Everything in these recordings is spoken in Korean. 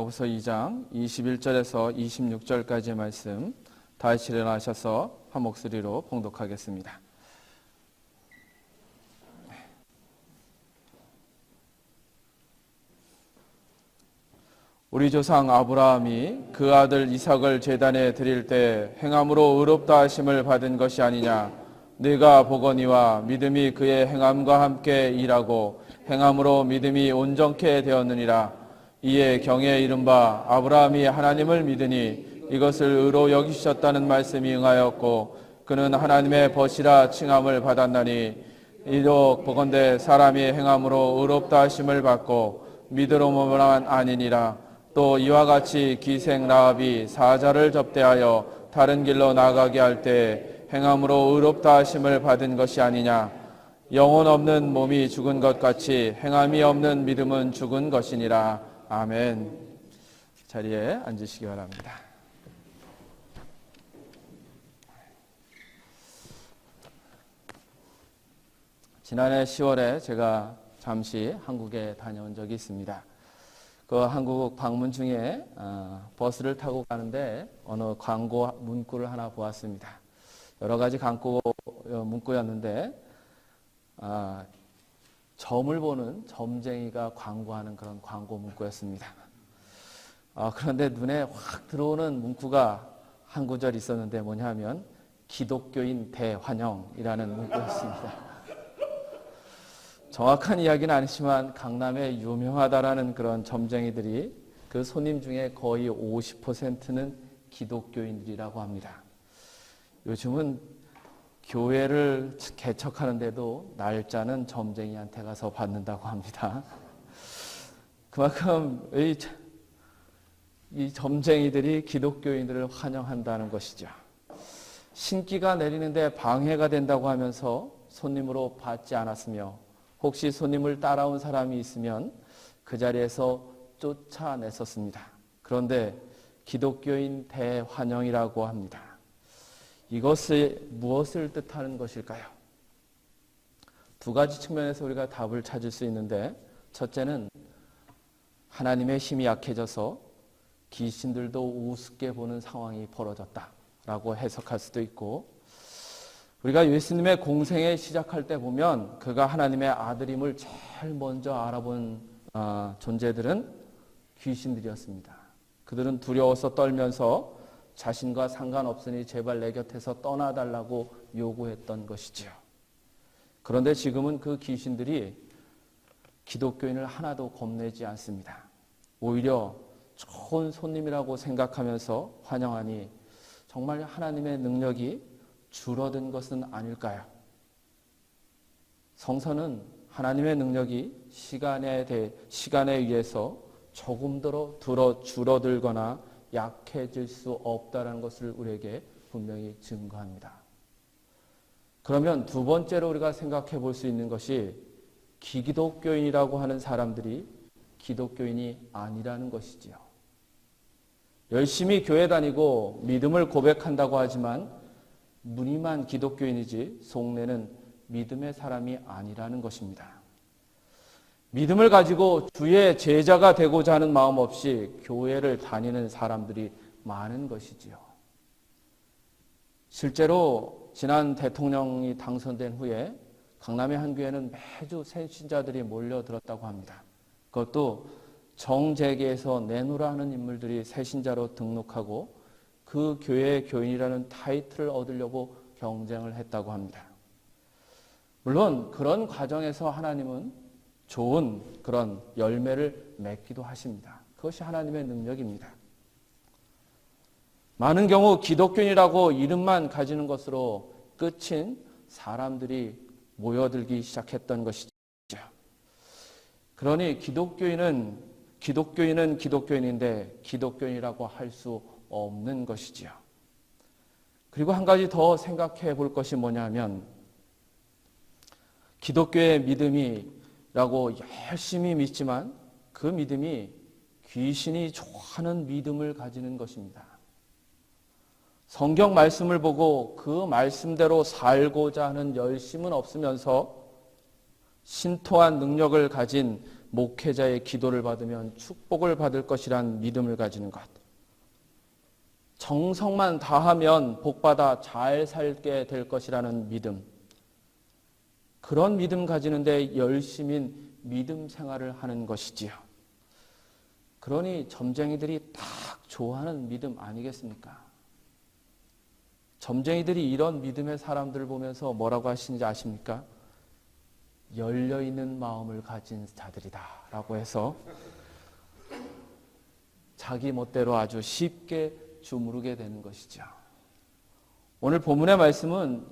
야고보서 2장 21절에서 26절까지의 말씀 다시 일어나셔서 한 목소리로 봉독하겠습니다. 우리 조상 아브라함이 그 아들 이삭을 제단에 드릴 때 행함으로 의롭다 하심을 받은 것이 아니냐. 네가 보거니와 믿음이 그의 행함과 함께 일하고 행함으로 믿음이 온전케 되었느니라. 이에 경에 이른바 아브라함이 하나님을 믿으니 이것을 의로 여기셨다는 말씀이 응하였고 그는 하나님의 벗이라 칭함을 받았나니 이도 보건대 사람이 행함으로 의롭다 하심을 받고 믿음으로만 아니니라. 또 이와 같이 기생 라합이 사자를 접대하여 다른 길로 나가게 할 때 행함으로 의롭다 하심을 받은 것이 아니냐. 영혼 없는 몸이 죽은 것 같이 행함이 없는 믿음은 죽은 것이니라. 아멘. 자리에 앉으시기 바랍니다. 지난해 10월에 제가 잠시 한국에 다녀온 적이 있습니다. 그 한국 방문 중에 버스를 타고 가는데 어느 광고 문구를 하나 보았습니다. 여러 가지 광고 문구였는데 점을 보는 점쟁이가 광고하는 그런 광고 문구였습니다. 그런데 눈에 확 들어오는 문구가 한 구절 있었는데 뭐냐면 기독교인 대환영이라는 문구였습니다. 정확한 이야기는 아니지만 강남에 유명하다라는 그런 점쟁이들이 그 손님 중에 거의 50%는 기독교인들이라고 합니다. 요즘은 교회를 개척하는데도 날짜는 점쟁이한테 가서 받는다고 합니다. 그만큼 이 점쟁이들이 기독교인들을 환영한다는 것이죠. 신기가 내리는데 방해가 된다고 하면서 손님으로 받지 않았으며 혹시 손님을 따라온 사람이 있으면 그 자리에서 쫓아냈었습니다. 그런데 기독교인 대환영이라고 합니다. 이것이 무엇을 뜻하는 것일까요? 두 가지 측면에서 우리가 답을 찾을 수 있는데 첫째는 하나님의 힘이 약해져서 귀신들도 우습게 보는 상황이 벌어졌다라고 해석할 수도 있고 우리가 예수님의 공생에 시작할 때 보면 그가 하나님의 아들임을 제일 먼저 알아본 존재들은 귀신들이었습니다. 그들은 두려워서 떨면서 자신과 상관없으니 제발 내 곁에서 떠나달라고 요구했던 것이지요. 그런데 지금은 그 귀신들이 기독교인을 하나도 겁내지 않습니다. 오히려 좋은 손님이라고 생각하면서 환영하니 정말 하나님의 능력이 줄어든 것은 아닐까요? 성서는 하나님의 능력이 시간에 의해서 조금 더 줄어들거나 약해질 수 없다는 것을 우리에게 분명히 증거합니다. 그러면 두 번째로 우리가 생각해 볼 수 있는 것이 기독교인이라고 하는 사람들이 기독교인이 아니라는 것이지요. 열심히 교회 다니고 믿음을 고백한다고 하지만 무늬만 기독교인이지 속내는 믿음의 사람이 아니라는 것입니다. 믿음을 가지고 주의 제자가 되고자 하는 마음 없이 교회를 다니는 사람들이 많은 것이지요. 실제로 지난 대통령이 당선된 후에 강남의 한 교회는 매주 새신자들이 몰려들었다고 합니다. 그것도 정재계에서 내노라 하는 인물들이 새신자로 등록하고 그 교회의 교인이라는 타이틀을 얻으려고 경쟁을 했다고 합니다. 물론 그런 과정에서 하나님은 좋은 그런 열매를 맺기도 하십니다. 그것이 하나님의 능력입니다. 많은 경우 기독교인이라고 이름만 가지는 것으로 끝인 사람들이 모여들기 시작했던 것이죠. 그러니 기독교인은 기독교인인데 기독교인이라고 할 수 없는 것이지요. 그리고 한 가지 더 생각해 볼 것이 뭐냐면 기독교의 믿음이라고 열심히 믿지만 그 믿음이 귀신이 좋아하는 믿음을 가지는 것입니다. 성경 말씀을 보고 그 말씀대로 살고자 하는 열심은 없으면서 신토한 능력을 가진 목회자의 기도를 받으면 축복을 받을 것이란 믿음을 가지는 것. 정성만 다하면 복받아 잘 살게 될 것이라는 믿음. 그런 믿음 가지는데 열심인 믿음 생활을 하는 것이지요. 그러니 점쟁이들이 딱 좋아하는 믿음 아니겠습니까? 점쟁이들이 이런 믿음의 사람들을 보면서 뭐라고 하시는지 아십니까? 열려있는 마음을 가진 자들이다 라고 해서 자기 멋대로 아주 쉽게 주무르게 되는 것이죠. 오늘 본문의 말씀은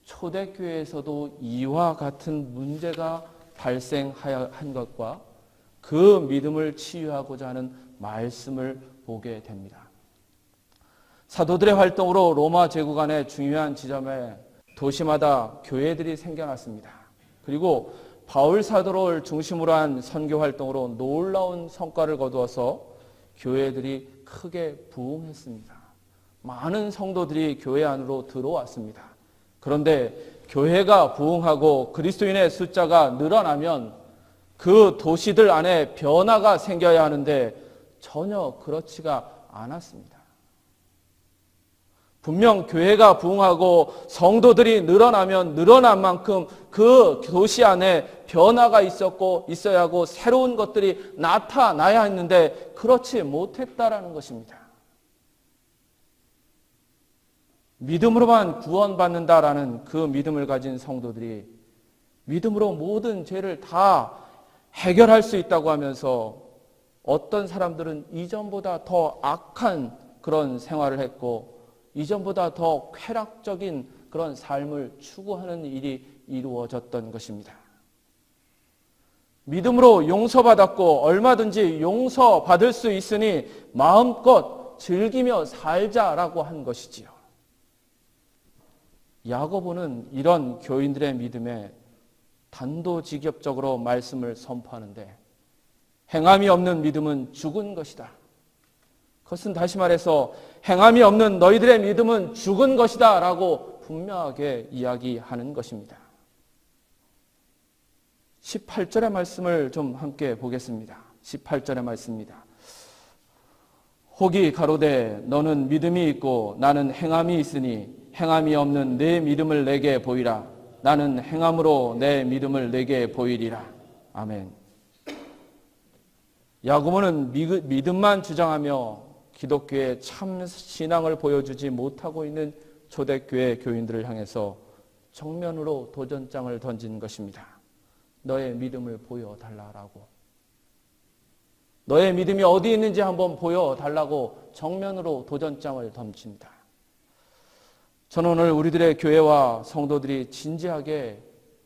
초대교회에서도 이와 같은 문제가 발생한 것과 그 믿음을 치유하고자 하는 말씀을 보게 됩니다. 사도들의 활동으로 로마 제국 안의 중요한 지점에 도시마다 교회들이 생겨났습니다. 그리고 바울 사도를 중심으로 한 선교 활동으로 놀라운 성과를 거두어서 교회들이 크게 부흥했습니다. 많은 성도들이 교회 안으로 들어왔습니다. 그런데 교회가 부흥하고 그리스도인의 숫자가 늘어나면 그 도시들 안에 변화가 생겨야 하는데 전혀 그렇지가 않았습니다. 분명 교회가 부흥하고 성도들이 늘어나면 늘어난 만큼 그 도시 안에 변화가 있었고 있어야 하고 새로운 것들이 나타나야 했는데 그렇지 못했다라는 것입니다. 믿음으로만 구원받는다라는 그 믿음을 가진 성도들이 믿음으로 모든 죄를 다 해결할 수 있다고 하면서 어떤 사람들은 이전보다 더 악한 그런 생활을 했고 이전보다 더 쾌락적인 그런 삶을 추구하는 일이 이루어졌던 것입니다. 믿음으로 용서받았고 얼마든지 용서받을 수 있으니 마음껏 즐기며 살자라고 한 것이지요. 야고보는 이런 교인들의 믿음에 단도직입적으로 말씀을 선포하는데 행함이 없는 믿음은 죽은 것이다. 그것은 다시 말해서 행함이 없는 너희들의 믿음은 죽은 것이다 라고 분명하게 이야기하는 것입니다. 18절의 말씀을 좀 함께 보겠습니다. 18절의 말씀입니다. 혹이 가로되 너는 믿음이 있고 나는 행함이 있으니 행함이 없는 내 믿음을 내게 보이라. 나는 행함으로 내 믿음을 내게 보이리라. 아멘. 야고보는 믿음만 주장하며 기독교의 참 신앙을 보여주지 못하고 있는 초대교회 교인들을 향해서 정면으로 도전장을 던진 것입니다. 너의 믿음을 보여달라고. 너의 믿음이 어디 있는지 한번 보여달라고 정면으로 도전장을 던집니다. 저는 오늘 우리들의 교회와 성도들이 진지하게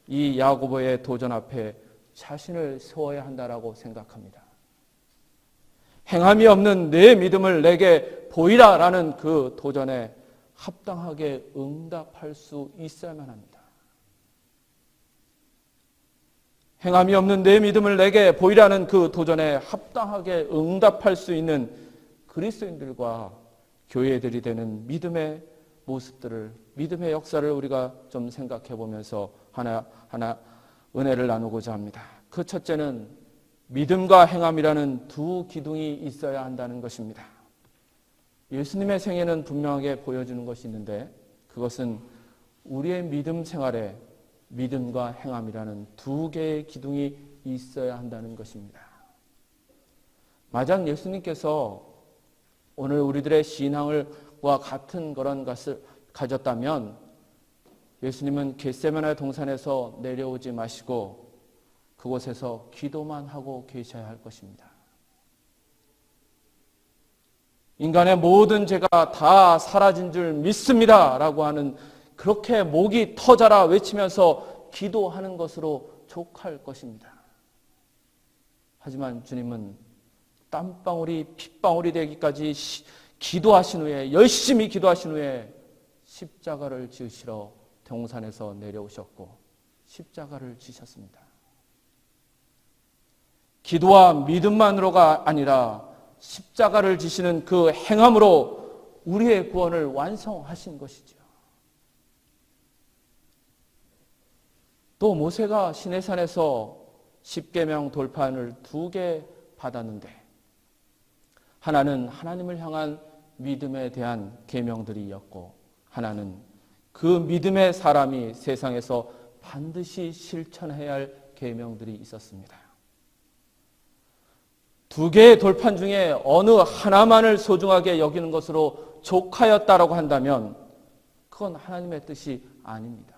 이 야고보의 도전 앞에 자신을 세워야 한다라고 생각합니다. 행함이 없는 내 믿음을 내게 보이라라는 그 도전에 합당하게 응답할 수 있어야만 합니다. 행함이 없는 내 믿음을 내게 보이라는 그 도전에 합당하게 응답할 수 있는 그리스도인들과 교회들이 되는 믿음의 모습들을, 믿음의 역사를 우리가 좀 생각해 보면서 하나하나 은혜를 나누고자 합니다. 그 첫째는 믿음과 행함이라는 두 기둥이 있어야 한다는 것입니다. 예수님의 생애는 분명하게 보여주는 것이 있는데 그것은 우리의 믿음 생활에 믿음과 행함이라는 두 개의 기둥이 있어야 한다는 것입니다. 만약 예수님께서 오늘 우리들의 신앙과 같은 그런 것을 가졌다면 예수님은 겟세마네 동산에서 내려오지 마시고 그곳에서 기도만 하고 계셔야 할 것입니다. 인간의 모든 죄가 다 사라진 줄 믿습니다 라고 하는 그렇게 목이 터져라 외치면서 기도하는 것으로 족할 것입니다. 하지만 주님은 땀방울이 핏방울이 되기까지 기도하신 후에 열심히 기도하신 후에 십자가를 지으시러 동산에서 내려오셨고 십자가를 지셨습니다. 기도와 믿음만으로가 아니라 십자가를 지시는 그 행함으로 우리의 구원을 완성하신 것이죠. 또 모세가 시내산에서 십계명 돌판을 2개 받았는데 하나는 하나님을 향한 믿음에 대한 계명들이었고 하나는 그 믿음의 사람이 세상에서 반드시 실천해야 할 계명들이 있었습니다. 2개의 돌판 중에 어느 하나만을 소중하게 여기는 것으로 족하였다라고 한다면 그건 하나님의 뜻이 아닙니다.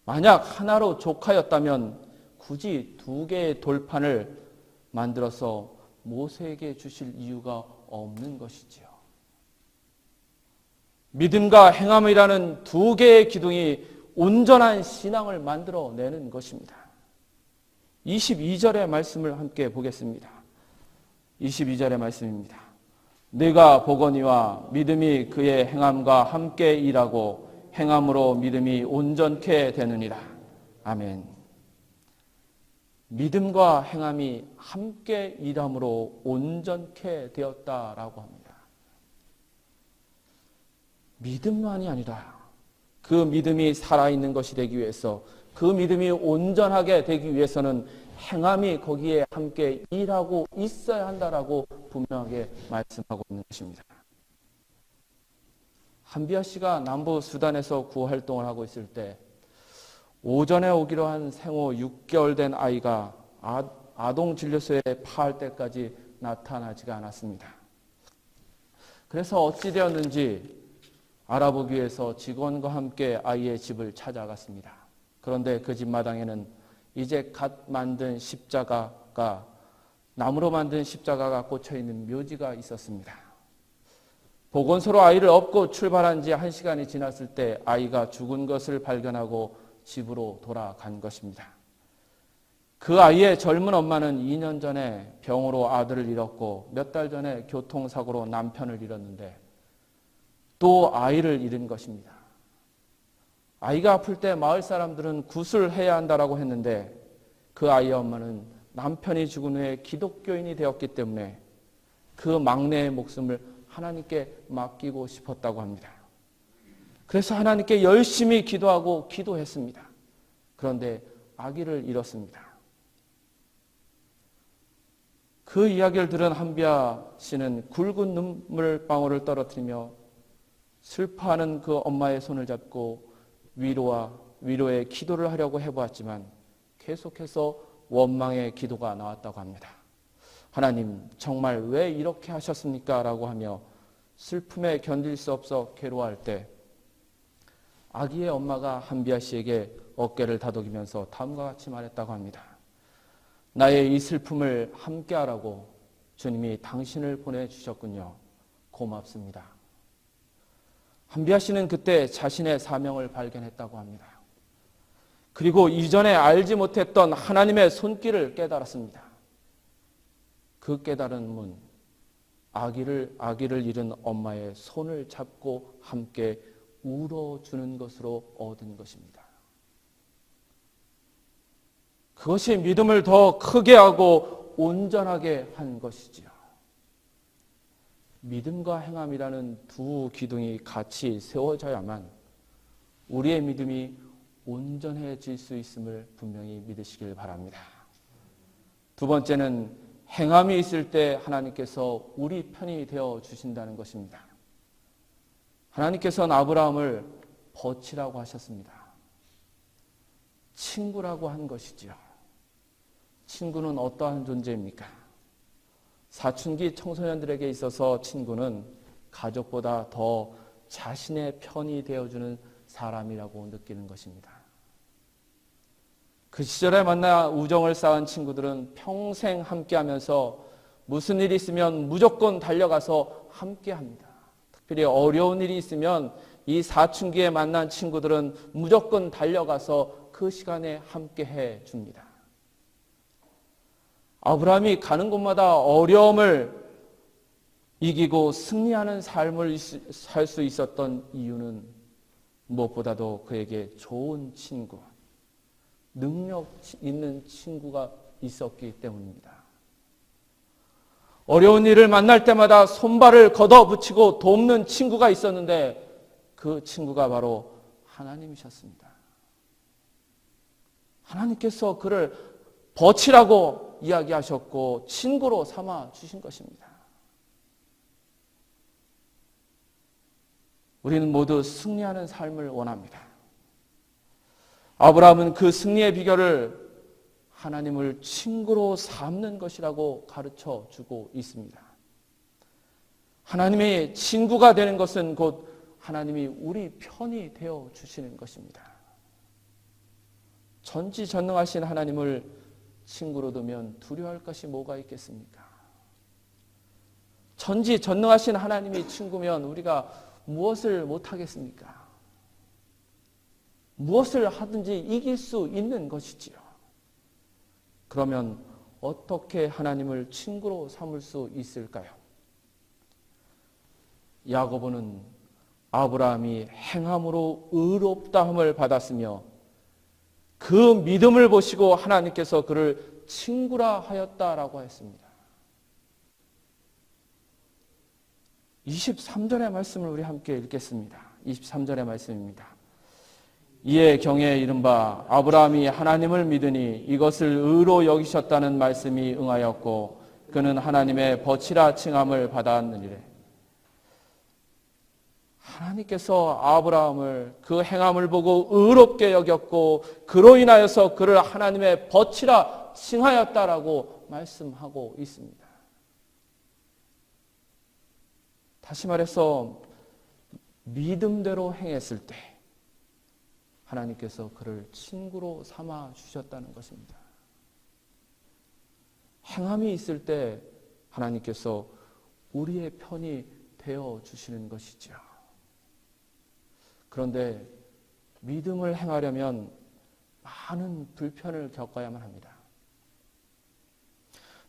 만약 하나로 족하였다면 굳이 2개의 돌판을 만들어서 모세에게 주실 이유가 없는 것이지요. 믿음과 행함이라는 2개의 기둥이 온전한 신앙을 만들어내는 것입니다. 22절의 말씀을 함께 보겠습니다. 22절의 말씀입니다. 네가 보거니와 믿음이 그의 행함과 함께 일하고 행함으로 믿음이 온전케 되느니라. 아멘. 믿음과 행함이 함께 일함으로 온전케 되었다라고 합니다. 믿음만이 아니라 그 믿음이 살아있는 것이 되기 위해서 그 믿음이 온전하게 되기 위해서는 행함이 거기에 함께 일하고 있어야 한다라고 분명하게 말씀하고 있는 것입니다. 한비아 씨가 남부 수단에서 구호활동을 하고 있을 때 오전에 오기로 한 생후 6개월 된 아이가 아동진료소에 파할 때까지 나타나지가 않았습니다. 그래서 어찌 되었는지 알아보기 위해서 직원과 함께 아이의 집을 찾아갔습니다. 그런데 그 집 마당에는 이제 갓 만든 십자가가 나무로 만든 십자가가 꽂혀있는 묘지가 있었습니다. 보건소로 아이를 업고 출발한 지 1시간이 지났을 때 아이가 죽은 것을 발견하고 집으로 돌아간 것입니다. 그 아이의 젊은 엄마는 2년 전에 병으로 아들을 잃었고 몇 달 전에 교통사고로 남편을 잃었는데 또 아이를 잃은 것입니다. 아이가 아플 때 마을 사람들은 굿을 해야 한다라고 했는데 그 아이의 엄마는 남편이 죽은 후에 기독교인이 되었기 때문에 그 막내의 목숨을 하나님께 맡기고 싶었다고 합니다. 그래서 하나님께 열심히 기도하고 기도했습니다. 그런데 아기를 잃었습니다. 그 이야기를 들은 한비아 씨는 굵은 눈물방울을 떨어뜨리며 슬퍼하는 그 엄마의 손을 잡고 위로의 기도를 하려고 해보았지만 계속해서 원망의 기도가 나왔다고 합니다. 하나님, 정말 왜 이렇게 하셨습니까? 라고 하며 슬픔에 견딜 수 없어 괴로워할 때 아기의 엄마가 한비아 씨에게 어깨를 다독이면서 다음과 같이 말했다고 합니다. 나의 이 슬픔을 함께하라고 주님이 당신을 보내주셨군요. 고맙습니다. 한비아 씨는 그때 자신의 사명을 발견했다고 합니다. 그리고 이전에 알지 못했던 하나님의 손길을 깨달았습니다. 그 깨달음은 아기를 잃은 엄마의 손을 잡고 함께 울어주는 것으로 얻은 것입니다. 그것이 믿음을 더 크게 하고 온전하게 한 것이지요. 믿음과 행함이라는 2 기둥이 같이 세워져야만 우리의 믿음이 온전해질 수 있음을 분명히 믿으시길 바랍니다. 2번째는 행함이 있을 때 하나님께서 우리 편이 되어 주신다는 것입니다. 하나님께서는 아브라함을 벗이라고 하셨습니다. 친구라고 한 것이지요. 친구는 어떠한 존재입니까? 사춘기 청소년들에게 있어서 친구는 가족보다 더 자신의 편이 되어주는 사람이라고 느끼는 것입니다. 그 시절에 만나 우정을 쌓은 친구들은 평생 함께하면서 무슨 일이 있으면 무조건 달려가서 함께합니다. 특별히 어려운 일이 있으면 이 사춘기에 만난 친구들은 무조건 달려가서 그 시간에 함께해 줍니다. 아브라함이 가는 곳마다 어려움을 이기고 승리하는 삶을 살 수 있었던 이유는 무엇보다도 그에게 좋은 친구, 능력 있는 친구가 있었기 때문입니다. 어려운 일을 만날 때마다 손발을 걷어붙이고 돕는 친구가 있었는데 그 친구가 바로 하나님이셨습니다. 하나님께서 그를 벗이라고 이야기하셨고 친구로 삼아 주신 것입니다. 우리는 모두 승리하는 삶을 원합니다. 아브라함은 그 승리의 비결을 하나님을 친구로 삼는 것이라고 가르쳐 주고 있습니다. 하나님의 친구가 되는 것은 곧 하나님이 우리 편이 되어 주시는 것입니다. 전지전능하신 하나님을 친구로 두면 두려워할 것이 뭐가 있겠습니까? 전지전능하신 하나님이 친구면 우리가 무엇을 못하겠습니까? 무엇을 하든지 이길 수 있는 것이지요. 그러면 어떻게 하나님을 친구로 삼을 수 있을까요? 야고보는 아브라함이 행함으로 의롭다함을 받았으며 그 믿음을 보시고 하나님께서 그를 친구라 하였다라고 했습니다. 23절의 말씀을 우리 함께 읽겠습니다. 23절의 말씀입니다. 이에 경에 이른바 아브라함이 하나님을 믿으니 이것을 의로 여기셨다는 말씀이 응하였고 그는 하나님의 벗이라 칭함을 받았느니라. 하나님께서 아브라함을 그 행함을 보고 의롭게 여겼고 그로 인하여서 그를 하나님의 벗이라 칭하였다라고 말씀하고 있습니다. 다시 말해서 믿음대로 행했을 때 하나님께서 그를 친구로 삼아 주셨다는 것입니다. 행함이 있을 때 하나님께서 우리의 편이 되어 주시는 것이죠. 그런데 믿음을 행하려면 많은 불편을 겪어야만 합니다.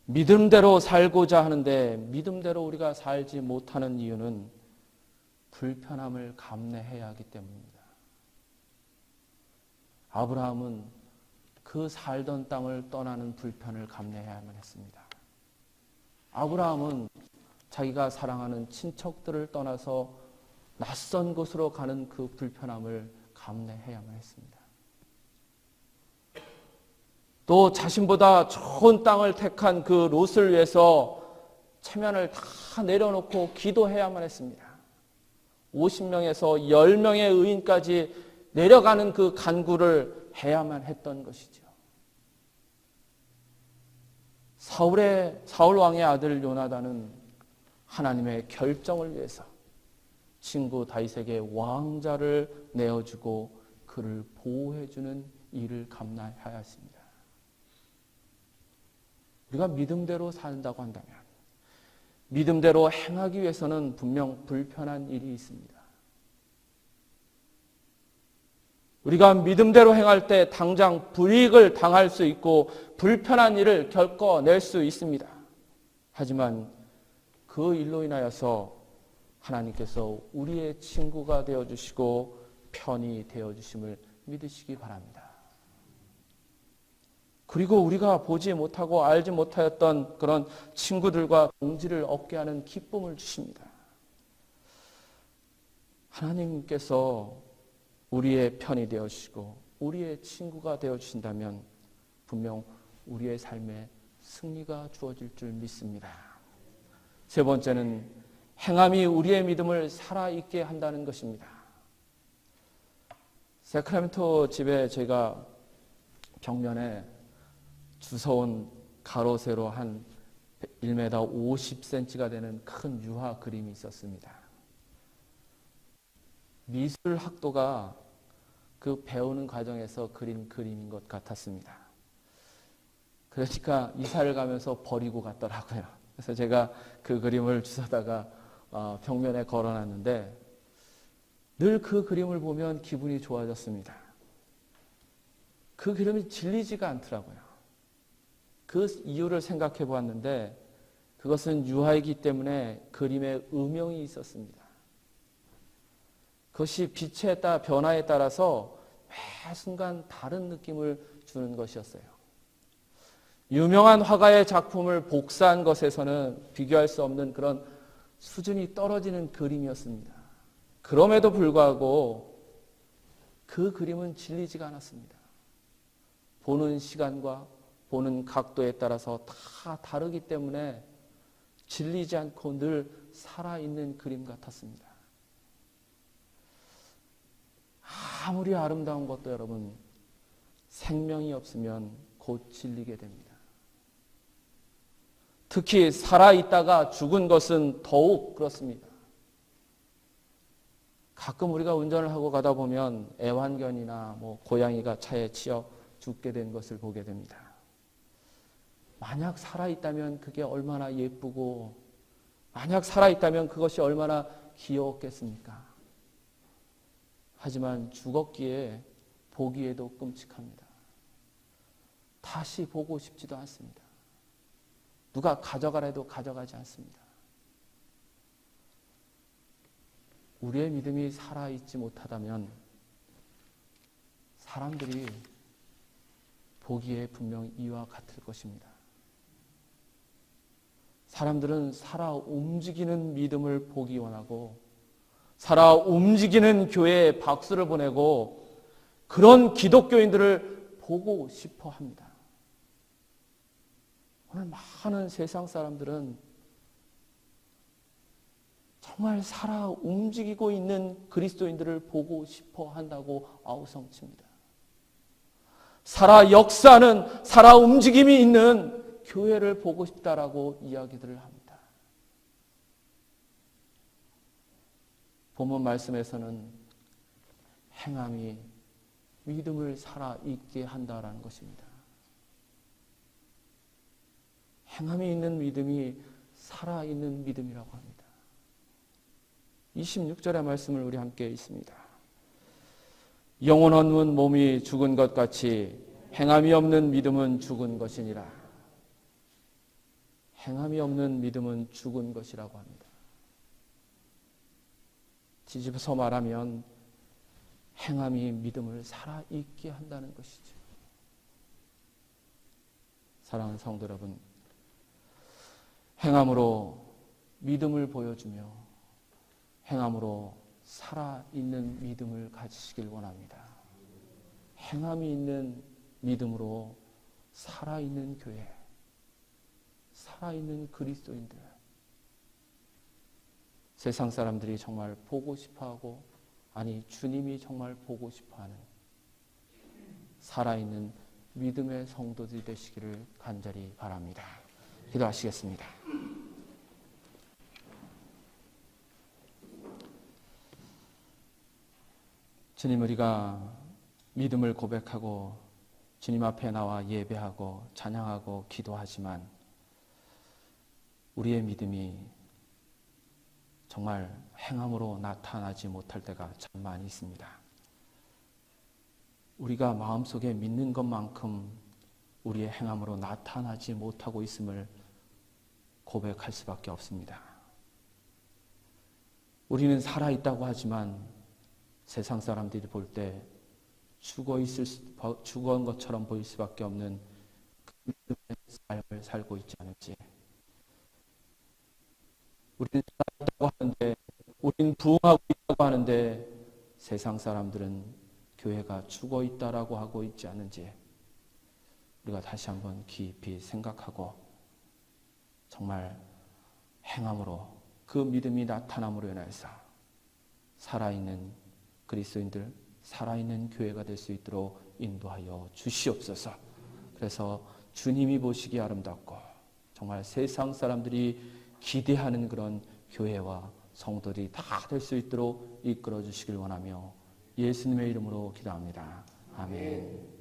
믿음대로 살고자 하는데 믿음대로 우리가 살지 못하는 이유는 불편함을 감내해야 하기 때문입니다. 아브라함은 그 살던 땅을 떠나는 불편을 감내해야만 했습니다. 아브라함은 자기가 사랑하는 친척들을 떠나서 낯선 곳으로 가는 그 불편함을 감내해야만 했습니다. 또 자신보다 좋은 땅을 택한 그 롯을 위해서 체면을 다 내려놓고 기도해야만 했습니다. 50명에서 10명의 의인까지 내려가는 그 간구를 해야만 했던 것이죠. 사울 왕의 아들 요나단은 하나님의 결정을 위해서 친구 다윗에게 왕자를 내어주고 그를 보호해주는 일을 감당하였습니다. 우리가 믿음대로 산다고 한다면 믿음대로 행하기 위해서는 분명 불편한 일이 있습니다. 우리가 믿음대로 행할 때 당장 불이익을 당할 수 있고 불편한 일을 겪어낼 수 있습니다. 하지만 그 일로 인하여서 하나님께서 우리의 친구가 되어주시고 편이 되어주심을 믿으시기 바랍니다. 그리고 우리가 보지 못하고 알지 못하였던 그런 친구들과 동지를 얻게 하는 기쁨을 주십니다. 하나님께서 우리의 편이 되어주시고 우리의 친구가 되어주신다면 분명 우리의 삶에 승리가 주어질 줄 믿습니다. 세 번째는 행함이 우리의 믿음을 살아있게 한다는 것입니다. 세크라멘토 집에 제가 벽면에 주워온 가로 세로 한 1m 50cm가 되는 큰 유화 그림이 있었습니다. 미술학도가 그 배우는 과정에서 그린 그림인 것 같았습니다. 그러니까 이사를 가면서 버리고 갔더라고요. 그래서 제가 그 그림을 주워다가 벽면에 걸어놨는데 늘 그 그림을 보면 기분이 좋아졌습니다. 그 그림이 질리지가 않더라고요. 그 이유를 생각해 보았는데 그것은 유화이기 때문에 그림에 음영이 있었습니다. 그것이 빛에 따라 변화에 따라서 매 순간 다른 느낌을 주는 것이었어요. 유명한 화가의 작품을 복사한 것에서는 비교할 수 없는 그런 수준이 떨어지는 그림이었습니다. 그럼에도 불구하고 그 그림은 질리지가 않았습니다. 보는 시간과 보는 각도에 따라서 다 다르기 때문에 질리지 않고 늘 살아있는 그림 같았습니다. 아무리 아름다운 것도 여러분, 생명이 없으면 곧 질리게 됩니다. 특히 살아있다가 죽은 것은 더욱 그렇습니다. 가끔 우리가 운전을 하고 가다 보면 애완견이나 고양이가 차에 치여 죽게 된 것을 보게 됩니다. 만약 살아있다면 그게 얼마나 예쁘고, 만약 살아있다면 그것이 얼마나 귀여웠겠습니까? 하지만 죽었기에 보기에도 끔찍합니다. 다시 보고 싶지도 않습니다. 누가 가져가라 해도 가져가지 않습니다. 우리의 믿음이 살아있지 못하다면 사람들이 보기에 분명 이와 같을 것입니다. 사람들은 살아 움직이는 믿음을 보기 원하고, 살아 움직이는 교회에 박수를 보내고, 그런 기독교인들을 보고 싶어 합니다. 오늘 많은 세상 사람들은 정말 살아 움직이고 있는 그리스도인들을 보고 싶어 한다고 아우성칩니다. 살아 역사하는, 살아 움직임이 있는 교회를 보고 싶다라고 이야기들을 합니다. 본문 말씀에서는 행함이 믿음을 살아있게 한다라는 것입니다. 행함이 있는 믿음이 살아있는 믿음이라고 합니다. 26절의 말씀을 우리 함께 읽습니다. 영혼 없는 몸이 죽은 것 같이 행함이 없는 믿음은 죽은 것이니라. 행함이 없는 믿음은 죽은 것이라고 합니다. 뒤집어서 말하면 행함이 믿음을 살아있게 한다는 것이죠. 사랑하는 성도 여러분, 행함으로 믿음을 보여주며 행함으로 살아있는 믿음을 가지시길 원합니다. 행함이 있는 믿음으로 살아있는 교회, 살아있는 그리스도인들, 세상 사람들이 정말 보고 싶어하고, 아니 주님이 정말 보고 싶어하는 살아있는 믿음의 성도들이 되시기를 간절히 바랍니다. 기도하시겠습니다. 주님, 우리가 믿음을 고백하고 주님 앞에 나와 예배하고 찬양하고 기도하지만 우리의 믿음이 정말 행함으로 나타나지 못할 때가 참 많이 있습니다. 우리가 마음속에 믿는 것만큼 우리의 행함으로 나타나지 못하고 있음을 고백할 수밖에 없습니다. 우리는 살아있다고 하지만 세상 사람들이 볼 때 죽어온 것처럼 보일 수밖에 없는 그 믿음의 삶을 살고 있지 않을지, 우리는 살아있다고 하는데, 우리는 부흥하고 있다고 하는데 세상 사람들은 교회가 죽어있다라고 하고 있지 않은지 우리가 다시 한번 깊이 생각하고 정말 행함으로 그 믿음이 나타남으로 인해서 살아있는 그리스도인들, 살아있는 교회가 될 수 있도록 인도하여 주시옵소서. 그래서 주님이 보시기 아름답고 정말 세상 사람들이 기대하는 그런 교회와 성도들이 다 될 수 있도록 이끌어 주시길 원하며 예수님의 이름으로 기도합니다. 아멘.